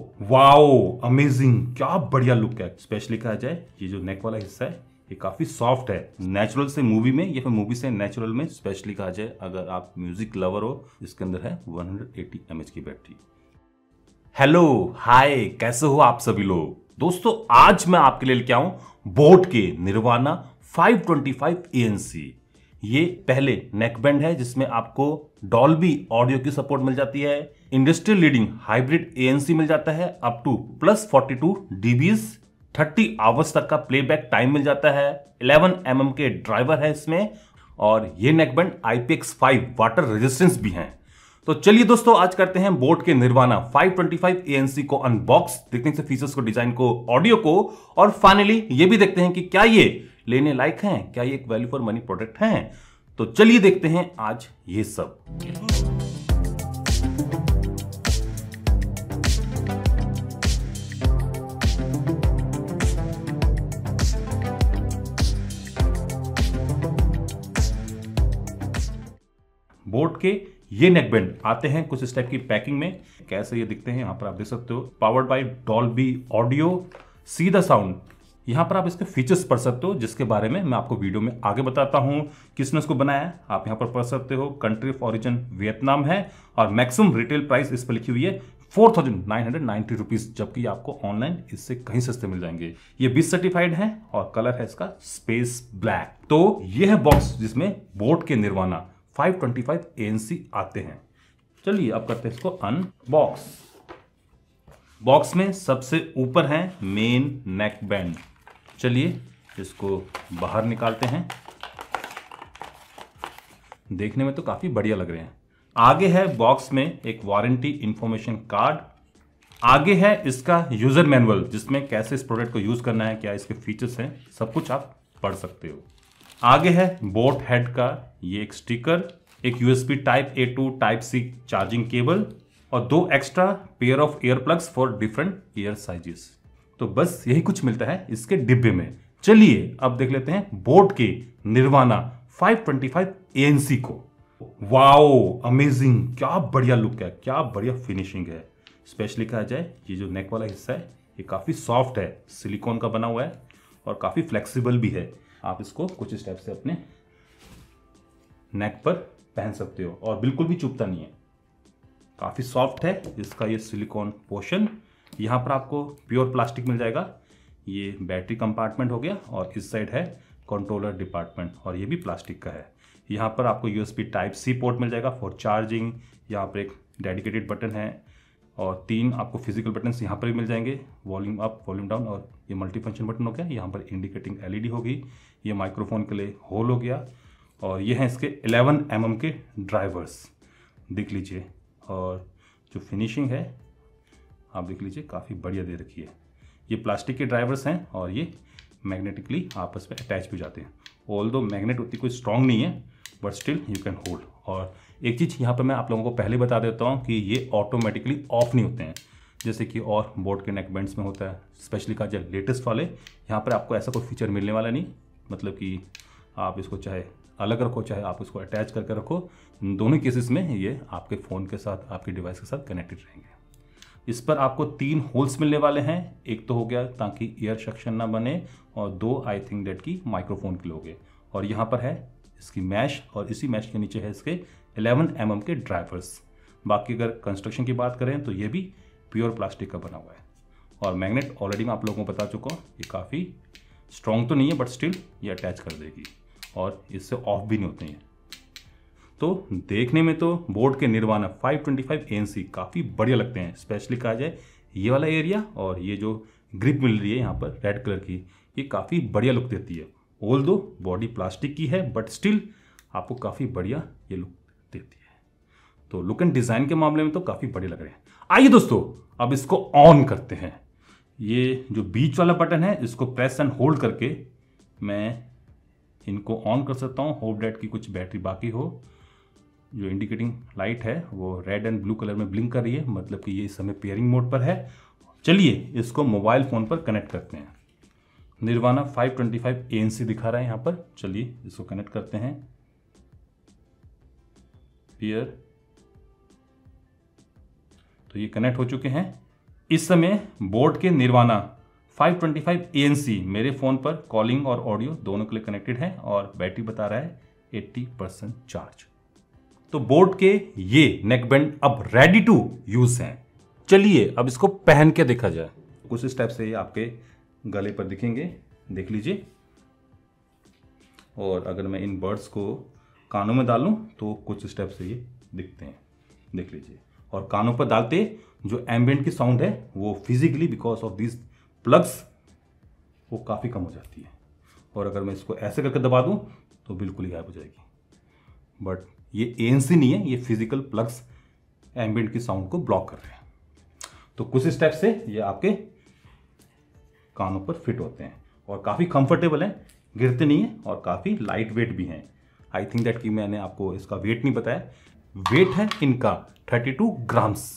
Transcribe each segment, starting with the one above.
Wow amazing, क्या बढ़िया look है। स्पेशली कहा जाए ये जो नेक वाला हिस्सा है ये काफी सॉफ्ट है, नेचुरल से मूवी में या फिर मूवी से नेचुरल में। स्पेशली कहा जाए अगर आप म्यूजिक लवर हो, इसके अंदर है 180 mAh की बैटरी। हेलो हाय, कैसे हो आप सभी लोग। दोस्तों आज मैं आपके लिए लेके आऊं बोट के निर्वाणा 525 ANC। ये पहले नेकबैंड है जिसमें आपको डॉल्बी ऑडियो की सपोर्ट मिल जाती है, इंडस्ट्रियल लीडिंग हाइब्रिड ANC मिल जाता है अप टू +42 dBs, 30 आवर्स तक का प्लेबैक टाइम मिल जाता है, 11 mm के ड्राइवर है इसमें, और ये नेकबैंड IPX5 वाटर रेजिस्टेंस भी है। तो चलिए दोस्तों आज करते हैं बोट के निर्वाणा 525 ANC को अनबॉक्स, देखते हैं फीचर्स को, डिजाइन को, ऑडियो को, और फाइनली ये भी देखते हैं कि क्या ये लेने लायक हैं, क्या ये एक वैल्यू फॉर मनी प्रोडक्ट हैं। तो चलिए देखते हैं आज ये सब। बोट के ये नेकबैंड आते हैं कुछ इस टाइप की पैकिंग में। कैसे ये दिखते हैं यहाँ पर आप देख सकते हो, पावर्ड बाय डॉल्बी ऑडियो, सीधा साउंड। यहाँ पर आप इसके फीचर्स पढ़ सकते हो जिसके बारे में मैं आपको वीडियो में आगे बताता हूँ। किसने इसको बनाया है आप यहाँ पर पढ़ सकते हो। कंट्री ऑफ ओरिजिन वियतनाम है और मैक्सिमम रिटेल प्राइस इस पर लिखी हुई है 4990 रुपीज, जबकि आपको ऑनलाइन इससे कहीं सस्ते मिल जाएंगे। ये 20 सर्टिफाइड है और कलर है इसका स्पेस ब्लैक। तो ये है बॉक्स जिसमें बोट के निर्वाणा 525 ANC आते हैं। चलिए अब करते हैं इसको अनबॉक्स। बॉक्स में सबसे ऊपर है मेन नेक बैंड। चलिए इसको बाहर निकालते हैं। देखने में तो काफी बढ़िया लग रहे हैं। आगे है बॉक्स में एक वारंटी इंफॉर्मेशन कार्ड। आगे है इसका यूजर मैनुअल जिसमें कैसे इस प्रोडक्ट को यूज करना है, क्या इसके फीचर्स हैं, सब कुछ आप पढ़ सकते हो। आगे है बोट हेड का ये एक स्टिकर, एक USB type A to type C charging cable और 2 extra pair of ear plugs for different year sizes. तो बस यही कुछ मिलता है इसके डिब्बे में। चलिए अब देख लेते हैं बोट के निर्वाणा 525 ANC को। वाओ अमेजिंग, क्या बढ़िया लुक है, क्या बढ़िया फिनिशिंग है। स्पेशली कहा जाए ये जो नेक वाला हिस्सा है ये काफी सॉफ्ट है, सिलिकॉन का बना हुआ है और काफी फ्लेक्सिबल भी है। आप इसको कुछ इस टाइप से अपने नेक पर पहन सकते हो और बिल्कुल भी चुभता नहीं है, काफी सॉफ्ट है इसका ये सिलिकॉन पोर्शन। यहाँ पर आपको प्योर प्लास्टिक मिल जाएगा। ये बैटरी कंपार्टमेंट हो गया और इस साइड है कंट्रोलर डिपार्टमेंट और ये भी प्लास्टिक का है। यहाँ पर आपको USB टाइप C पोर्ट मिल जाएगा फॉर चार्जिंग। यहाँ पर एक डेडिकेटेड बटन है और 3 आपको फिजिकल बटन्स यहाँ पर भी मिल जाएंगे, वॉल्यूम अप वॉल्यूम डाउन, और ये मल्टी फंक्शन बटन हो गया। यहाँ पर इंडिकेटिंग LED होगी, ये माइक्रोफोन के लिए होल हो गया, और ये हैं इसके 11 mm के ड्राइवर्स, देख लीजिए। और जो फिनिशिंग है आप देख लीजिए काफ़ी बढ़िया दे रखी है। ये प्लास्टिक के ड्राइवर्स हैं और ये मैग्नेटिकली आपस में अटैच भी जाते हैं। ऑल्दो मैग्नेट उतनी कोई स्ट्रॉन्ग नहीं है but still you can hold. और एक चीज़ यहाँ पर मैं आप लोगों को पहले बता देता हूँ कि ये ऑटोमेटिकली ऑफ नहीं होते हैं जैसे कि और बोट के नेकबैंड्स में होता है। स्पेशली का जो लेटेस्ट वाले, यहाँ पर आपको ऐसा कोई फीचर मिलने वाला नहीं, मतलब कि आप इसको चाहे अलग रखो चाहे आप इसको अटैच करके रखो, दोनों केसेस में ये आपके फ़ोन के साथ, आपके डिवाइस के साथ कनेक्टेड रहेंगे। इस पर आपको 3 होल्स मिलने वाले हैं। एक तो हो गया ताकि ईयर सक्शन ना बने, और 2 आई थिंक डेट की माइक्रोफोन के लोगे। और यहाँ पर है इसकी मैश और इसी मैश के नीचे है इसके 11 mm के ड्राइवर्स। बाकी अगर कंस्ट्रक्शन की बात करें तो ये भी प्योर प्लास्टिक का बना हुआ है। और मैग्नेट ऑलरेडी मैं आप लोगों को बता चुका हूँ, ये काफ़ी स्ट्रॉन्ग तो नहीं है बट स्टिल ये अटैच कर देगी और इससे ऑफ भी नहीं होते हैं। तो देखने में तो बोट के निर्वाणा 525 ANC काफ़ी बढ़िया लगते हैं। स्पेशली कहा जाए ये वाला एरिया और ये जो ग्रिप मिल रही है यहाँ पर रेड कलर की, ये काफ़ी बढ़िया लुक देती है। ऑल्दो बॉडी प्लास्टिक की है बट स्टिल आपको काफ़ी बढ़िया ये लुक देती है। तो लुक एंड डिज़ाइन के मामले में तो काफ़ी बढ़िया लग रहे हैं। आइए दोस्तों अब इसको ऑन करते हैं। ये जो बीच वाला बटन है इसको प्रेस एंड होल्ड करके मैं इनको ऑन कर सकता हूँ। होप डेट की कुछ बैटरी बाकी हो। जो इंडिकेटिंग लाइट है वो रेड एंड ब्लू कलर में ब्लिंक कर रही है, मतलब कि ये इस समय पेयरिंग मोड पर है। चलिए इसको मोबाइल फ़ोन पर कनेक्ट करते हैं। निर्वाणा 525 ANC दिखा रहा है यहाँ पर। चलिए इसको कनेक्ट करते हैं। पेयर, तो ये कनेक्ट हो चुके हैं। इस समय बोट के निर्वाणा 525 ANC मेरे फ़ोन पर कॉलिंग और ऑडियो दोनों के लिए कनेक्टेड है और बैटरी बता रहा है 80% चार्ज। तो बोट के ये नेकबैंड अब रेडी टू यूज हैं। चलिए अब इसको पहन के देखा जाए। कुछ इस टाइप से ये आपके गले पर दिखेंगे, देख लीजिए। और अगर मैं इन बर्ड्स को कानों में डालूं तो कुछ इस टाइप से ये दिखते हैं, देख लीजिए। और कानों पर डालते जो एम्बियंट की साउंड है वो physically because of this plugs वो काफ़ी कम हो जाती है। और अगर मैं इसको ऐसे करके दबा दूं तो बिल्कुल ही गायब हो जाएगी। बट ये ANC नहीं है, ये फिजिकल प्लग्स एम्बियंट की साउंड को ब्लॉक कर रहे हैं। तो कुछ इस टाइप से ये आपके कानों पर फिट होते हैं और काफ़ी कंफर्टेबल हैं, गिरते नहीं हैं और काफ़ी लाइट वेट भी हैं। आई थिंक दैट कि मैंने आपको इसका वेट नहीं बताया। वेट है इनका 32 ग्राम्स।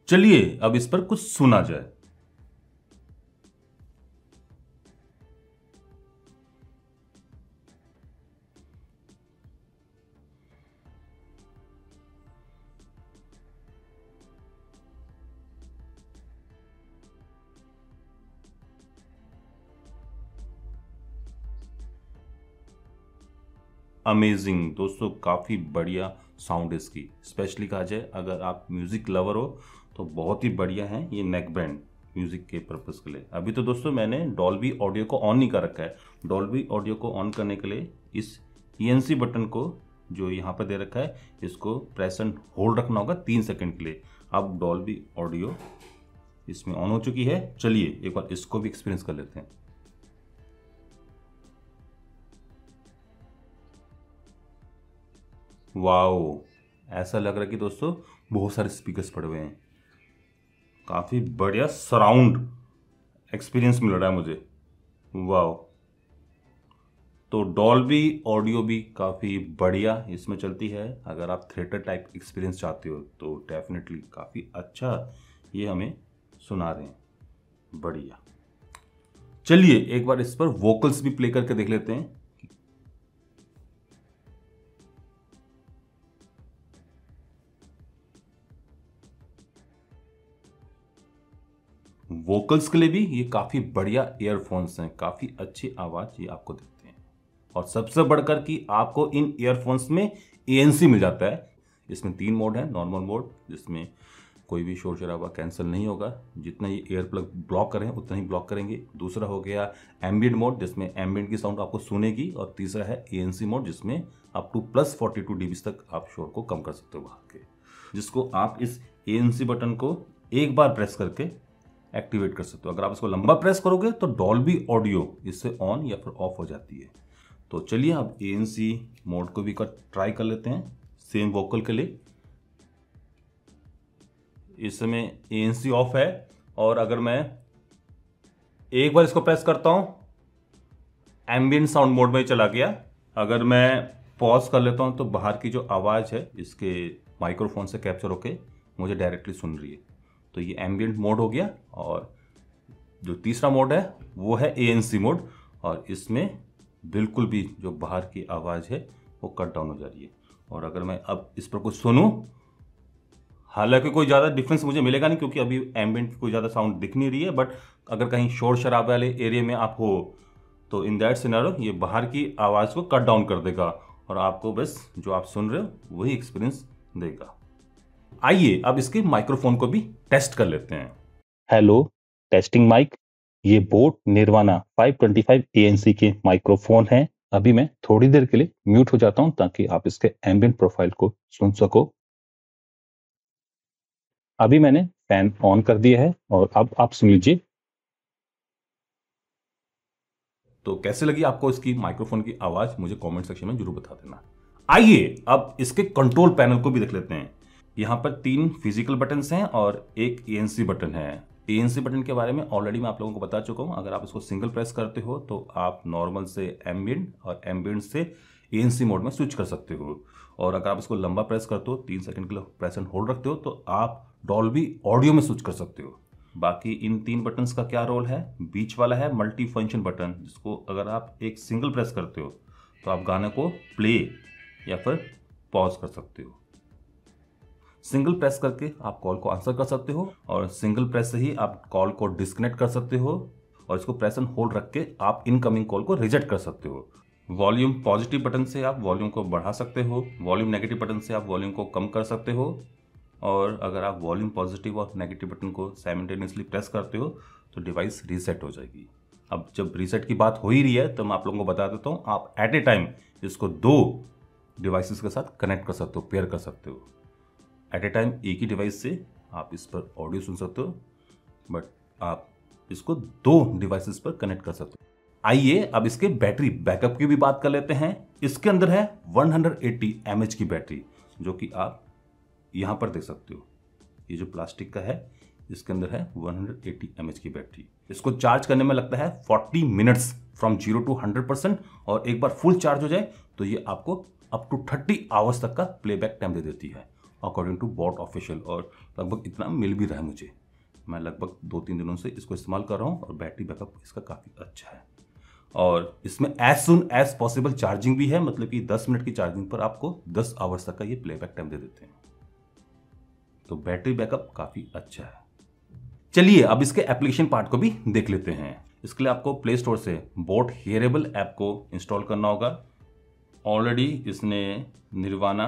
चलिए अब इस पर कुछ सुना जाए। अमेजिंग दोस्तों, काफ़ी बढ़िया साउंड इसकी। स्पेशली कहा जाए अगर आप म्यूज़िक लवर हो तो बहुत ही बढ़िया है ये नेक बैंड म्यूज़िक के पर्पज़ के लिए। अभी तो दोस्तों मैंने डॉल्बी ऑडियो को ऑन नहीं कर रखा है। डॉल्बी ऑडियो को ऑन करने के लिए इस ENC बटन को जो यहाँ पर दे रखा है इसको प्रेस एंड होल्ड रखना होगा 3 सेकंड के लिए। अब डॉल्बी ऑडियो इसमें ऑन हो चुकी है। चलिए एक बार इसको भी एक्सपीरियंस कर लेते हैं। वाओ, ऐसा लग रहा है कि दोस्तों बहुत सारे स्पीकर्स पड़े हुए हैं। काफ़ी बढ़िया सराउंड एक्सपीरियंस मिल रहा है मुझे। वाओ, तो डॉल्बी ऑडियो भी काफ़ी बढ़िया इसमें चलती है। अगर आप थिएटर टाइप एक्सपीरियंस चाहते हो तो डेफिनेटली काफ़ी अच्छा ये हमें सुना रहे हैं। बढ़िया। चलिए एक बार इस पर वोकल्स भी प्ले करके देख लेते हैं। वोकल्स के लिए भी ये काफ़ी बढ़िया ईयरफोन्स हैं, काफ़ी अच्छी आवाज़ ये आपको देते हैं। और सबसे बढ़कर कि आपको इन ईयरफोन्स में ANC मिल जाता है। इसमें 3 मोड हैं। नॉर्मल मोड जिसमें कोई भी शोर शराबा कैंसिल नहीं होगा, जितना ये ईयर प्लग ब्लॉक करें उतना ही ब्लॉक करेंगे। दूसरा हो गया एम्बियंट मोड जिसमें एम्बियंट की साउंड आपको सुनेगी। और तीसरा है ANC मोड जिसमें अप टू +42 dB तक आप शोर को कम कर सकते हो बाहर के, जिसको आप इस ANC बटन को एक बार प्रेस करके एक्टिवेट कर सकते हो। अगर आप इसको लंबा प्रेस करोगे तो डॉल्बी ऑडियो इससे ऑन या फिर ऑफ हो जाती है। तो चलिए अब ANC मोड को भी ट्राई कर लेते हैं सेम वोकल के लिए। इस समय ANC ऑफ है और अगर मैं एक बार इसको प्रेस करता हूं एम्बियंट साउंड मोड में चला गया। अगर मैं पॉज कर लेता हूं तो बाहर की जो आवाज़ है इसके माइक्रोफोन से कैप्चर होके मुझे डायरेक्टली सुन रही है। तो ये एम्बियंट मोड हो गया। और जो तीसरा मोड है वो है ANC मोड और इसमें बिल्कुल भी जो बाहर की आवाज़ है वो कट डाउन हो जा रही है। और अगर मैं अब इस पर कुछ सुनूं, हालांकि कोई ज़्यादा डिफरेंस मुझे मिलेगा नहीं क्योंकि अभी एम्बियंट कोई ज़्यादा साउंड दिख नहीं रही है। बट अगर कहीं शोर शराबे वाले एरिया में आप हो तो इन दैट सिनेरियो ये बाहर की आवाज़ को कट डाउन कर देगा और आपको बस जो आप सुन रहे हो वही एक्सपीरियंस देगा। आइए अब इसके माइक्रोफोन को भी टेस्ट कर लेते हैं। Hello, testing mic. ये बोट निर्वाणा 525 ANC के माइक्रोफोन है। अभी मैं थोड़ी देर के लिए म्यूट हो जाता हूं ताकि आप इसके एम्बियंट प्रोफाइल को सुन सको। अभी मैंने फैन ऑन कर दिया है और अब आप सुन लीजिए। तो कैसे लगी आपको इसकी माइक्रोफोन की आवाज मुझे कमेंट सेक्शन में जरूर बता देना। आइए अब इसके कंट्रोल पैनल को भी देख लेते हैं। यहाँ पर 3 फिजिकल बटन्स हैं और एक ANC बटन है। ANC बटन के बारे में ऑलरेडी मैं आप लोगों को बता चुका हूँ। अगर आप इसको सिंगल प्रेस करते हो तो आप नॉर्मल से एम्बियंट और एम्बियंट से ANC मोड में स्विच कर सकते हो। और अगर आप इसको लंबा प्रेस करते हो 3 सेकंड के लिए प्रेस एंड होल्ड रखते हो तो आप डॉल्बी ऑडियो में स्विच कर सकते हो। बाकी इन 3 बटन्स का क्या रोल है। बीच वाला है मल्टी फंक्शन बटन, जिसको अगर आप एक सिंगल प्रेस करते हो तो आप गाने को प्ले या फिर पॉज कर सकते हो। सिंगल प्रेस करके आप कॉल को आंसर कर सकते हो और सिंगल प्रेस से ही आप कॉल को डिस्कनेक्ट कर सकते हो और इसको प्रेस एंड होल्ड रख के आप इनकमिंग कॉल को रिजेक्ट कर सकते हो। वॉल्यूम पॉजिटिव बटन से आप वॉल्यूम को बढ़ा सकते हो, वॉल्यूम नेगेटिव बटन से आप वॉल्यूम को कम कर सकते हो। और अगर आप वॉल्यूम पॉजिटिव और नेगेटिव बटन को साइमल्टेनियसली प्रेस करते हो तो डिवाइस रीसेट हो जाएगी। अब जब रीसेट की बात हो ही रही है तो मैं आप लोगों को बता देता हूँ, आप एट ए टाइम इसको 2 डिवाइसेस के साथ कनेक्ट कर सकते हो, पेयर कर सकते हो। एट ए टाइम एक ही डिवाइस से आप इस पर ऑडियो सुन सकते हो, बट आप इसको 2 डिवाइसेस पर कनेक्ट कर सकते हो। आइए अब इसके बैटरी बैकअप की भी बात कर लेते हैं। इसके अंदर है 180 mAh की बैटरी, जो कि आप यहां पर देख सकते हो। ये जो प्लास्टिक का है इसके अंदर है 180 mAh की बैटरी। इसको चार्ज करने में लगता है 40 मिनट्स फ्रॉम 0 to 100%, और एक बार फुल चार्ज हो जाए तो ये आपको अप टू 30 आवर्स तक का प्लेबैक टाइम दे देती है अकॉर्डिंग टू बोट ऑफिशियल। और लगभग इतना मिल भी रहा है मुझे। मैं लगभग 2-3 दिनों से इसको इस्तेमाल कर रहा हूँ और बैटरी बैकअप इसका काफ़ी अच्छा है। और इसमें as soon as possible charging भी है, मतलब कि 10 मिनट की चार्जिंग पर आपको 10 आवर्स तक का ये प्लेबैक टाइम दे देते हैं। तो बैटरी बैकअप काफ़ी अच्छा है। चलिए अब इसके एप्लीकेशन पार्ट को भी देख लेते हैं। इसके लिए आपको प्ले स्टोर से बोट हेयरेबल ऐप को इंस्टॉल करना होगा। ऑलरेडी इसने निर्वाणा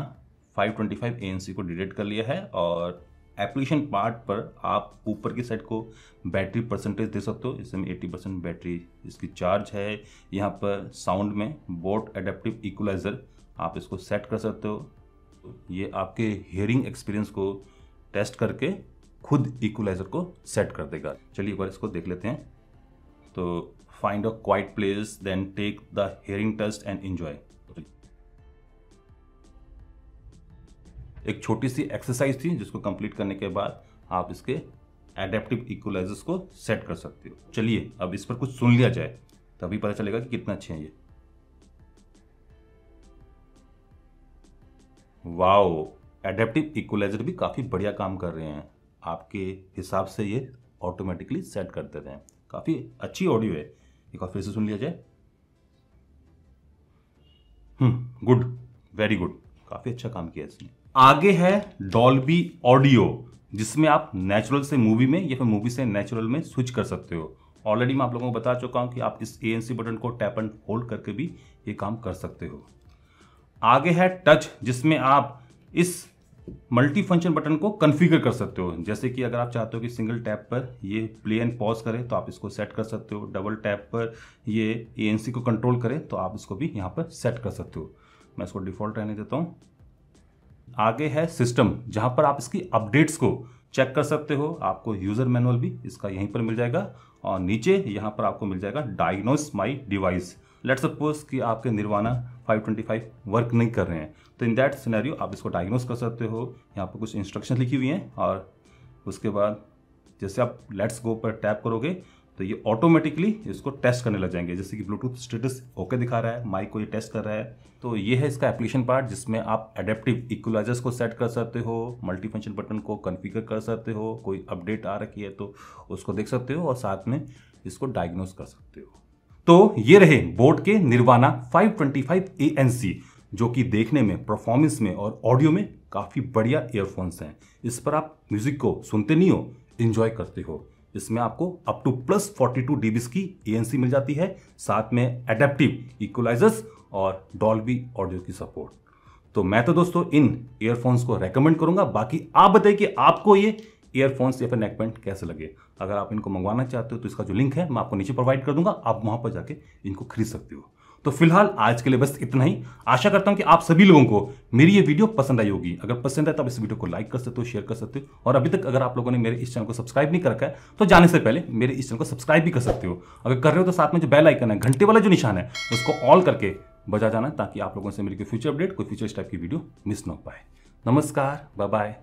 525 ANC को डिलीट कर लिया है और एप्लीकेशन पार्ट पर आप ऊपर की साइड को बैटरी परसेंटेज दे सकते हो। इसमें 80% बैटरी इसकी चार्ज है। यहाँ पर साउंड में बोट एडेप्टिव इक्वलाइजर आप इसको सेट कर सकते हो। ये आपके हियरिंग एक्सपीरियंस को टेस्ट करके खुद इक्वलाइजर को सेट कर देगा। चलिए एक बार इसको देख लेते हैं। तो find a quiet place, then take the hearing test and enjoy. एक छोटी सी एक्सरसाइज थी जिसको कंप्लीट करने के बाद आप इसके एडेप्टिव इक्वलाइजर्स को सेट कर सकते हो। चलिए अब इस पर कुछ सुन लिया जाए, तभी पता चलेगा कि कितना अच्छे हैं ये। वाओ, एडेप्टिव इक्वलाइजर भी काफ़ी बढ़िया काम कर रहे हैं। आपके हिसाब से ये ऑटोमेटिकली सेट कर देते हैं। काफ़ी अच्छी ऑडियो है। एक बार फिर से सुन लिया जाए। गुड, वेरी गुड, काफ़ी अच्छा काम किया इसने। आगे है डॉल्बी ऑडियो, जिसमें आप नेचुरल से मूवी में या फिर मूवी से नेचुरल में स्विच कर सकते हो। ऑलरेडी मैं आप लोगों को बता चुका हूं कि आप इस ANC बटन को टैप एंड होल्ड करके भी ये काम कर सकते हो। आगे है टच, जिसमें आप इस मल्टी फंक्शन बटन को कॉन्फ़िगर कर सकते हो। जैसे कि अगर आप चाहते हो कि सिंगल टैप पर ये प्ले एंड पॉज करे तो आप इसको सेट कर सकते हो। डबल टैप पर ये ANC को कंट्रोल करे तो आप इसको भी यहाँ पर सेट कर सकते हो। मैं इसको डिफ़ॉल्ट रहने देता हूँ। आगे है सिस्टम, जहां पर आप इसकी अपडेट्स को चेक कर सकते हो। आपको यूजर मैनुअल भी इसका यहीं पर मिल जाएगा और नीचे यहां पर आपको मिल जाएगा diagnose my device. Let's suppose कि आपके निर्वाणा 525 वर्क नहीं कर रहे हैं, तो इन दैट सिनेरियो आप इसको डायग्नोस कर सकते हो। यहाँ पर कुछ इंस्ट्रक्शन लिखी हुई हैं और उसके बाद जैसे आप लेट्स गो पर टैप करोगे तो ये ऑटोमेटिकली इसको टेस्ट करने लग जाएंगे। जैसे कि ब्लूटूथ स्टेटस ओके दिखा रहा है, माइक को ये टेस्ट कर रहा है। तो ये है इसका एप्लीकेशन पार्ट, जिसमें आप एडेप्टिव इक्वलाइजर्स को सेट कर सकते हो, मल्टी फंक्शन बटन को कॉन्फ़िगर कर सकते हो, कोई अपडेट आ रखी है तो उसको देख सकते हो और साथ में इसको डायग्नोस कर सकते हो। तो ये रहे बोट के निर्वाणा 525 ANC, जो कि देखने में, परफॉर्मेंस में और ऑडियो में काफ़ी बढ़िया ईयरफोन्स हैं। इस पर आप म्यूजिक को सुनते नहीं हो, इंजॉय करते हो। इसमें आपको अप टू प्लस 42 dB की ANC मिल जाती है, साथ में एडेप्टिव इक्वलाइजर्स और डॉल्बी ऑडियो की सपोर्ट। तो मैं तो दोस्तों इन ईयरफोन्स को रेकमेंड करूंगा। बाकी आप बताइए कि आपको ये ईयरफोन्स या फिर नेकबैंड कैसे लगे। अगर आप इनको मंगवाना चाहते हो तो इसका जो लिंक है मैं आपको नीचे प्रोवाइड कर दूंगा, आप वहां पर जाके इनको खरीद सकते हो। तो फिलहाल आज के लिए बस इतना ही। आशा करता हूं कि आप सभी लोगों को मेरी ये वीडियो पसंद आई होगी। अगर पसंद है तो आप इस वीडियो को लाइक कर सकते हो, शेयर कर सकते हो, और अभी तक अगर आप लोगों ने मेरे इस चैनल को सब्सक्राइब नहीं कर रखा है तो जाने से पहले मेरे इस चैनल को सब्सक्राइब भी कर सकते हो। अगर कर रहे हो तो साथ में जो बेल आइकन है, घंटे वाला जो निशान है, उसको ऑल करके बजा जाना, ताकि आप लोगों से मेरी कोई फ्यूचर अपडेट, कोई फ्यूचर इस टाइप की वीडियो मिस ना हो पाए। नमस्कार, बाय बाय।